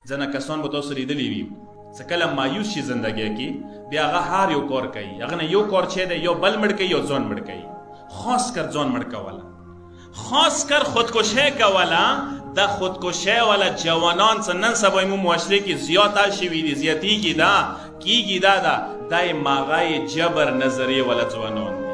ځنه کسان به تاسو لیدلی وي څه کله مایوس شي زندګۍ کې بیا هغه هر یو کار کوي هغه نه یو کار چې دی یو بل مړ کوي یو ځان مړ کوي خاص کر ځان مړ کوله خاص کر خودکشی کوله دا خودکشی والا جوانان څه نن سبا مو معاشره کې زیاته شوي دي زیاتېږي دا کیږي دا ماغای جبر نظریه والا ځوانان دي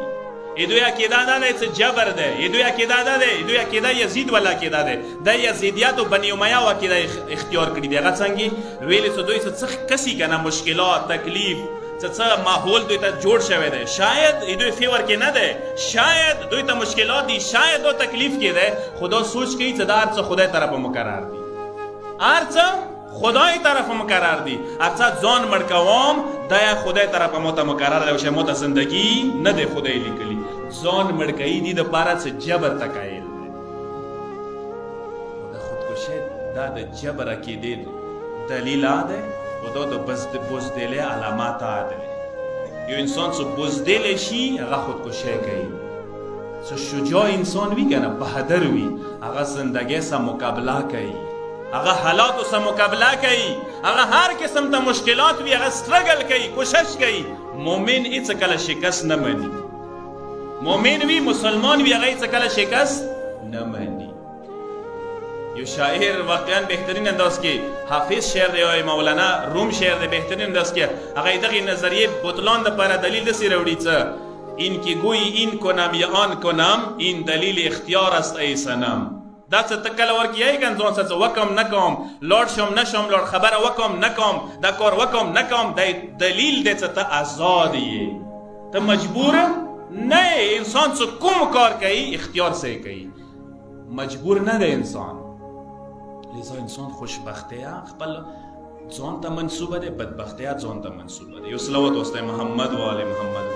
ایدوی عقیده دا دی څه جبر دی ایدوی عقیده دا دی ایدوی عقیده یزید والا عقیده دی د یزیدیات او بنی امیه عقیده اختیار کړي دی هغه څنګه ویلې څه دوی څه کسي کنه مشکلات تکلیف څه ماحول دوی ته جوړ شوی دی شاید ایدوی فیور کې نه دی شاید دوی ته مشکلات دي شاید دو تکلیف کې دی خدا سوچ کوي چې دا هر څه خدای طرفه مقرر دي هر څه خدای طرف مقرر دی اچھا ځان مړ کوم دا خدای طرف مو ته مقرر دی چې مو ته زندگی نه دی خدای لیکلی ځان مړ کوي دي د پاره څه جبر تکایل دی د خودکشي دا د جبر عقیده دلیل ده او دا د بزدلی علامات ده یو انسان څه بزدل شي هغه خودکشي کوي څه شجاع انسان وي کنه بهادر وي هغه زندگی سره مقابله کوي هغه حالاتو سره مقابله کوي هغه هر قسم ته مشکلات وي هغه سټرګل کوي کوشش کوي مؤمن هیڅ کله شکست نه مني مؤمن وي مسلمان وي هغه هیڅ کله شکست نه مني یو شاعر واقعا بهترین انداز کې حافظ شعر دی او مولانا روم شعر دی بهترین انداز کې هغه دغه نظریه بوتلان د پر دلیل دسی راوړي څه این که گویی این کنم یا آن کنم این دلیل اختیار است ای صنم دا څه ته کله ورکیږي کنه ځان څه وکم نکوم لاړ شم نشم لاړ خبره وکم نکوم دا کار وکم نکوم دا دلیل دی چې ته آزاد یې ته مجبور نه انسان څه کوم کار کوي اختیار سره کوي مجبور نه دی انسان لذا انسان خوشبختیا خپل ځان ته منسوبه ده بدبختیا ځان ته منسوبه ده یو صلوات واسطه محمد و آل محمد